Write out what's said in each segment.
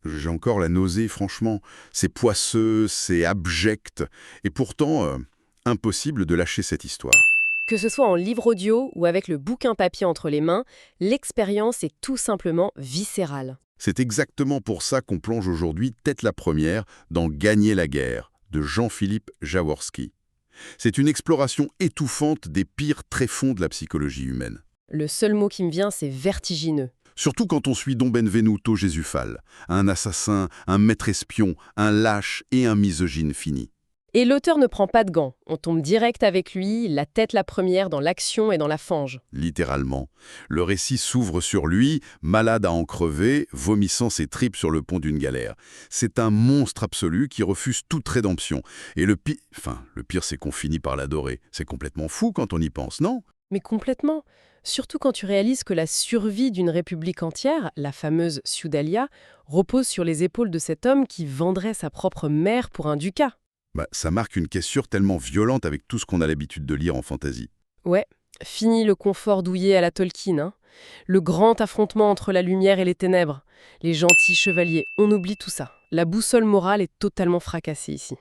j'ai encore la nausée, franchement. C'est poisseux, c'est abject, et pourtant, impossible de lâcher cette histoire. Que ce soit en livre audio ou avec le bouquin papier entre les mains, l'expérience est tout simplement viscérale. C'est exactement pour ça qu'on plonge aujourd'hui tête la première dans Gagner la guerre, de Jean-Philippe Jaworski. C'est une exploration étouffante des pires tréfonds de la psychologie humaine. Le seul mot qui me vient, c'est vertigineux. Surtout quand on suit Don Benvenuto Jésuphal, un assassin, un maître espion, un lâche et un misogyne fini. Et l'auteur ne prend pas de gants. On tombe direct avec lui, la tête la première dans l'action et dans la fange. Littéralement. Le récit s'ouvre sur lui, malade à en crever, vomissant ses tripes sur le pont d'une galère. C'est un monstre absolu qui refuse toute rédemption. Et le pire, c'est qu'on finit par l'adorer. C'est complètement fou quand on y pense, non? Mais complètement. Surtout quand tu réalises que la survie d'une république entière, la fameuse Ciudalia, repose sur les épaules de cet homme qui vendrait sa propre mère pour un ducat. Ça marque une cassure tellement violente avec tout ce qu'on a l'habitude de lire en fantasy. Ouais, fini le confort douillet à la Tolkien, hein. Le grand affrontement entre la lumière et les ténèbres. Les gentils chevaliers, on oublie tout ça. La boussole morale est totalement fracassée ici.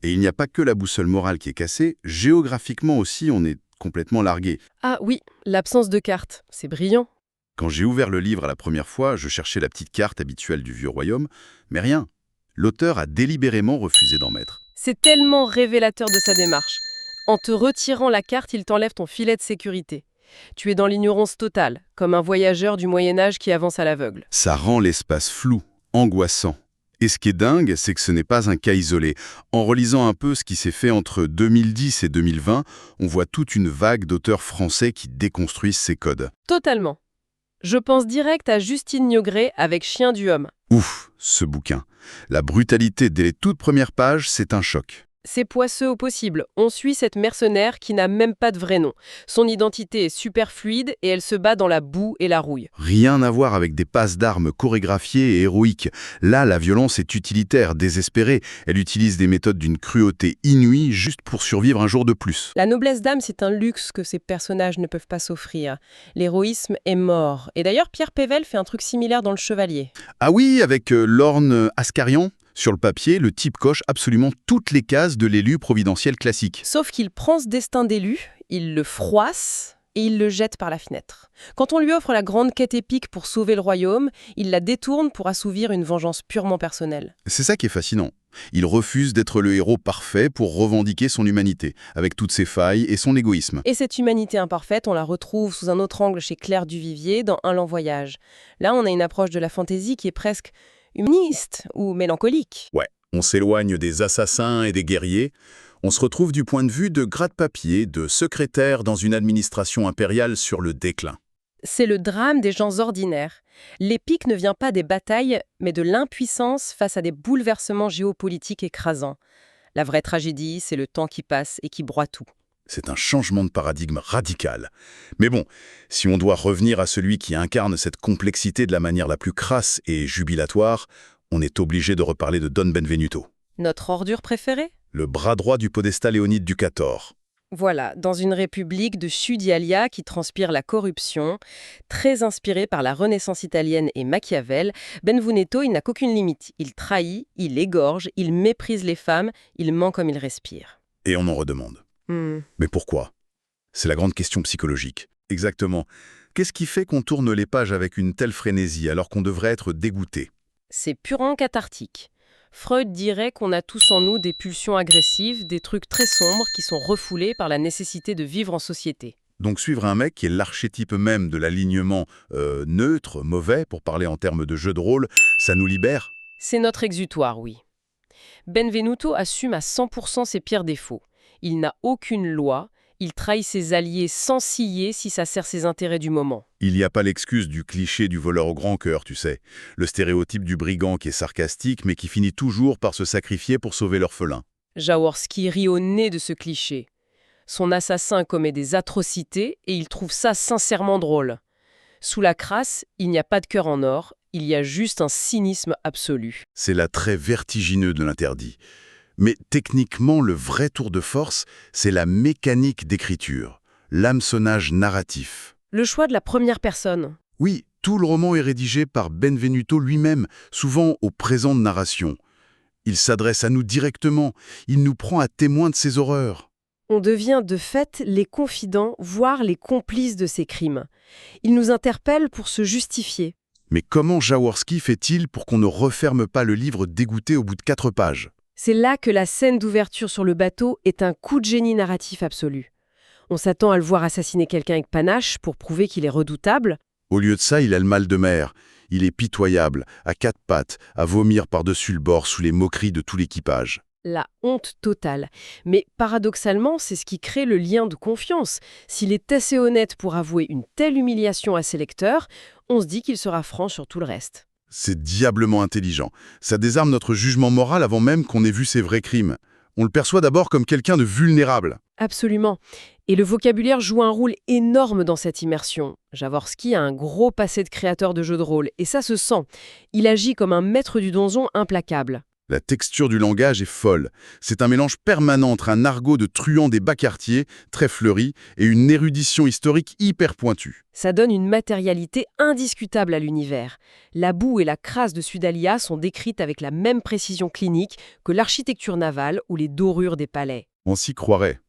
Et il n'y a pas que la boussole morale qui est cassée, géographiquement aussi on est complètement largué. Ah oui, l'absence de carte, c'est brillant. Quand j'ai ouvert le livre la première fois, je cherchais la petite carte habituelle du vieux royaume, mais rien. L'auteur a délibérément refusé d'en mettre. C'est tellement révélateur de sa démarche. En te retirant la carte, il t'enlève ton filet de sécurité. Tu es dans l'ignorance totale, comme un voyageur du Moyen-Âge qui avance à l'aveugle. Ça rend l'espace flou, angoissant. Et ce qui est dingue, c'est que ce n'est pas un cas isolé. En relisant un peu ce qui s'est fait entre 2010 et 2020, on voit toute une vague d'auteurs français qui déconstruisent ces codes. Totalement. Je pense direct à Justine Niogré avec Chien du Homme. Ouf, ce bouquin. La brutalité dès les toutes premières pages, c'est un choc. C'est poisseux au possible. On suit cette mercenaire qui n'a même pas de vrai nom. Son identité est super fluide et elle se bat dans la boue et la rouille. Rien à voir avec des passes d'armes chorégraphiées et héroïques. Là, la violence est utilitaire, désespérée. Elle utilise des méthodes d'une cruauté inouïe juste pour survivre un jour de plus. La noblesse d'âme, c'est un luxe que ces personnages ne peuvent pas s'offrir. L'héroïsme est mort. Et d'ailleurs, Pierre Pével fait un truc similaire dans Le Chevalier. Ah oui, avec Lorne Ascarion. Sur le papier, le type coche absolument toutes les cases de l'élu providentiel classique. Sauf qu'il prend ce destin d'élu, il le froisse et il le jette par la fenêtre. Quand on lui offre la grande quête épique pour sauver le royaume, il la détourne pour assouvir une vengeance purement personnelle. C'est ça qui est fascinant. Il refuse d'être le héros parfait pour revendiquer son humanité, avec toutes ses failles et son égoïsme. Et cette humanité imparfaite, on la retrouve sous un autre angle chez Claire Duvivier dans Un lent voyage. Là, on a une approche de la fantaisie qui est presque humaniste ou mélancolique. Ouais, on s'éloigne des assassins et des guerriers. On se retrouve du point de vue de gratte-papier, de secrétaire dans une administration impériale sur le déclin. C'est le drame des gens ordinaires. L'épique ne vient pas des batailles, mais de l'impuissance face à des bouleversements géopolitiques écrasants. La vraie tragédie, c'est le temps qui passe et qui broie tout. C'est un changement de paradigme radical. Mais bon, si on doit revenir à celui qui incarne cette complexité de la manière la plus crasse et jubilatoire, on est obligé de reparler de Don Benvenuto. Notre ordure préférée ? Le bras droit du podestat léonide du XIV. Voilà, dans une république de Ciudalia qui transpire la corruption, très inspirée par la Renaissance italienne et Machiavel, Benvenuto, il n'a qu'aucune limite. Il trahit, il égorge, il méprise les femmes, il ment comme il respire. Et on en redemande. Mais pourquoi? C'est la grande question psychologique. Exactement. Qu'est-ce qui fait qu'on tourne les pages avec une telle frénésie alors qu'on devrait être dégoûté? C'est purement cathartique. Freud dirait qu'on a tous en nous des pulsions agressives, des trucs très sombres qui sont refoulés par la nécessité de vivre en société. Donc suivre un mec qui est l'archétype même de l'alignement neutre, mauvais, pour parler en termes de jeu de rôle, ça nous libère? C'est notre exutoire, oui. Benvenuto assume à 100% ses pires défauts. Il n'a aucune loi, il trahit ses alliés sans ciller si ça sert ses intérêts du moment. Il n'y a pas l'excuse du cliché du voleur au grand cœur, tu sais. Le stéréotype du brigand qui est sarcastique mais qui finit toujours par se sacrifier pour sauver l'orphelin. Jaworski rit au nez de ce cliché. Son assassin commet des atrocités et il trouve ça sincèrement drôle. Sous la crasse, il n'y a pas de cœur en or, il y a juste un cynisme absolu. C'est l'attrait vertigineux de l'interdit. Mais techniquement, le vrai tour de force, c'est la mécanique d'écriture, l'hameçonnage narratif. Le choix de la première personne. Oui, Tout le roman est rédigé par Benvenuto lui-même, souvent au présent de narration. Il s'adresse à nous directement, il nous prend à témoin de ses horreurs. On devient de fait les confidents, voire les complices de ces crimes. Il nous interpelle pour se justifier. Mais comment Jaworski fait-il pour qu'on ne referme pas le livre dégoûté au bout de 4 pages? C'est là que la scène d'ouverture sur le bateau est un coup de génie narratif absolu. On s'attend à le voir assassiner quelqu'un avec panache pour prouver qu'il est redoutable. Au lieu de ça, il a le mal de mer. Il est pitoyable, à 4 pattes, à vomir par-dessus le bord sous les moqueries de tout l'équipage. La honte totale. Mais paradoxalement, c'est ce qui crée le lien de confiance. S'il est assez honnête pour avouer une telle humiliation à ses lecteurs, on se dit qu'il sera franc sur tout le reste. C'est diablement intelligent. Ça désarme notre jugement moral avant même qu'on ait vu ses vrais crimes. On le perçoit d'abord comme quelqu'un de vulnérable. Absolument. Et le vocabulaire joue un rôle énorme dans cette immersion. Jaworski a un gros passé de créateur de jeux de rôle, et ça se sent. Il agit comme un maître du donjon implacable. La texture du langage est folle. C'est un mélange permanent entre un argot de truand des bas quartiers, très fleuri, et une érudition historique hyper pointue. Ça donne une matérialité indiscutable à l'univers. La boue et la crasse de Sudalia sont décrites avec la même précision clinique que l'architecture navale ou les dorures des palais. On s'y croirait.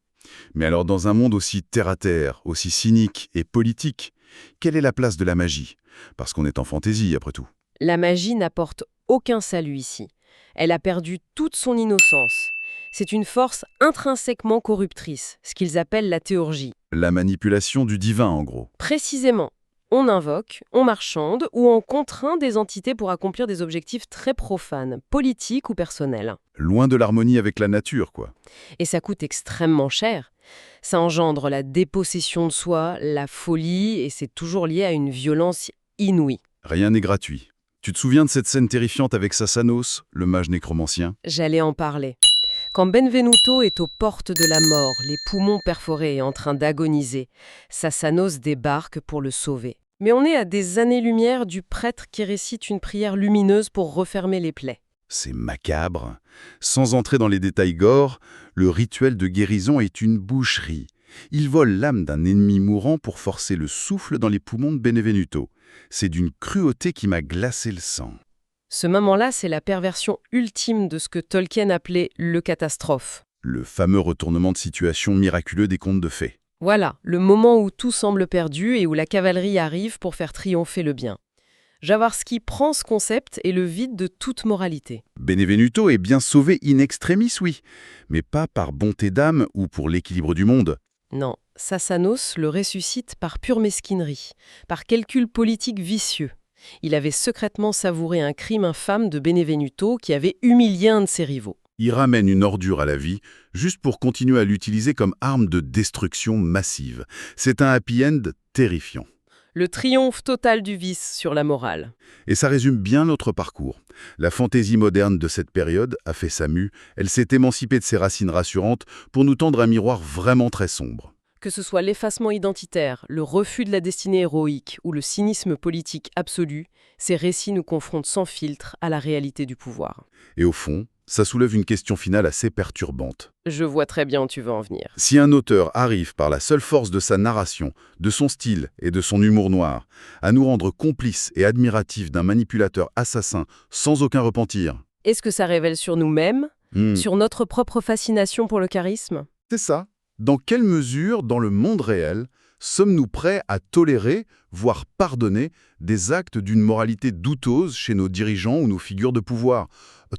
Mais alors dans un monde aussi terre-à-terre, aussi cynique et politique, quelle est la place de la magie? Parce qu'on est en fantaisie, après tout. La magie n'apporte aucun salut ici. Elle a perdu toute son innocence. C'est une force intrinsèquement corruptrice, ce qu'ils appellent la théurgie. La manipulation du divin, en gros. Précisément, on invoque, on marchande ou on contraint des entités pour accomplir des objectifs très profanes, politiques ou personnels. Loin de l'harmonie avec la nature, quoi. Et ça coûte extrêmement cher. Ça engendre la dépossession de soi, la folie, et c'est toujours lié à une violence inouïe. Rien n'est gratuit. Tu te souviens de cette scène terrifiante avec Sassanos, le mage nécromancien? J'allais en parler. Quand Benvenuto est aux portes de la mort, les poumons perforés et en train d'agoniser, Sassanos débarque pour le sauver. Mais on est à des années-lumière du prêtre qui récite une prière lumineuse pour refermer les plaies. C'est macabre. Sans entrer dans les détails gore, le rituel de guérison est une boucherie. Il vole l'âme d'un ennemi mourant pour forcer le souffle dans les poumons de Benvenuto. C'est d'une cruauté qui m'a glacé le sang. Ce moment-là, c'est la perversion ultime de ce que Tolkien appelait le catastrophe. Le fameux retournement de situation miraculeux des contes de fées. Voilà, le moment où tout semble perdu et où la cavalerie arrive pour faire triompher le bien. Jaworski prend ce concept et le vide de toute moralité. Benvenuto est bien sauvé in extremis, oui, mais pas par bonté d'âme ou pour l'équilibre du monde. Non, Sassanos le ressuscite par pure mesquinerie, par calcul politique vicieux. Il avait secrètement savouré un crime infâme de Benvenuto qui avait humilié un de ses rivaux. Il ramène une ordure à la vie, juste pour continuer à l'utiliser comme arme de destruction massive. C'est un happy end terrifiant. Le triomphe total du vice sur la morale. Et ça résume bien notre parcours. La fantaisie moderne de cette période a fait sa mue, elle s'est émancipée de ses racines rassurantes pour nous tendre un miroir vraiment très sombre. Que ce soit l'effacement identitaire, le refus de la destinée héroïque ou le cynisme politique absolu, ces récits nous confrontent sans filtre à la réalité du pouvoir. Et au fond, ça soulève une question finale assez perturbante. Je vois très bien où tu veux en venir. Si un auteur arrive par la seule force de sa narration, de son style et de son humour noir, à nous rendre complices et admiratifs d'un manipulateur assassin sans aucun repentir... Est-ce que ça révèle sur nous-mêmes, sur notre propre fascination pour le charisme? C'est ça. Dans quelle mesure, dans le monde réel, sommes-nous prêts à tolérer, voire pardonner, des actes d'une moralité douteuse chez nos dirigeants ou nos figures de pouvoir,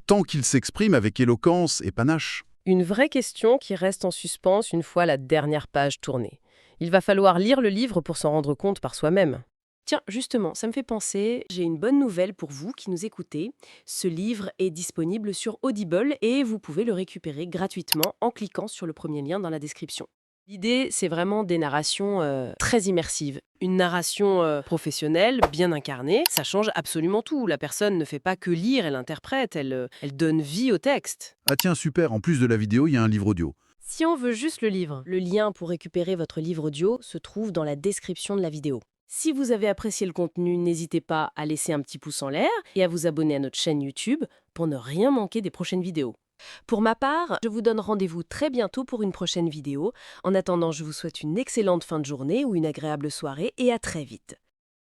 tant qu'ils s'expriment avec éloquence et panache? Une vraie question qui reste en suspens une fois la dernière page tournée. Il va falloir lire le livre pour s'en rendre compte par soi-même. Tiens, justement, ça me fait penser, j'ai une bonne nouvelle pour vous qui nous écoutez. Ce livre est disponible sur Audible et vous pouvez le récupérer gratuitement en cliquant sur le premier lien dans la description. L'idée, c'est vraiment des narrations très immersives. Une narration professionnelle, bien incarnée, ça change absolument tout. La personne ne fait pas que lire, elle interprète, elle donne vie au texte. Ah tiens, super, en plus de la vidéo, il y a un livre audio. Si on veut juste le livre, le lien pour récupérer votre livre audio se trouve dans la description de la vidéo. Si vous avez apprécié le contenu, n'hésitez pas à laisser un petit pouce en l'air et à vous abonner à notre chaîne YouTube pour ne rien manquer des prochaines vidéos. Pour ma part, je vous donne rendez-vous très bientôt pour une prochaine vidéo. En attendant, je vous souhaite une excellente fin de journée ou une agréable soirée et à très vite.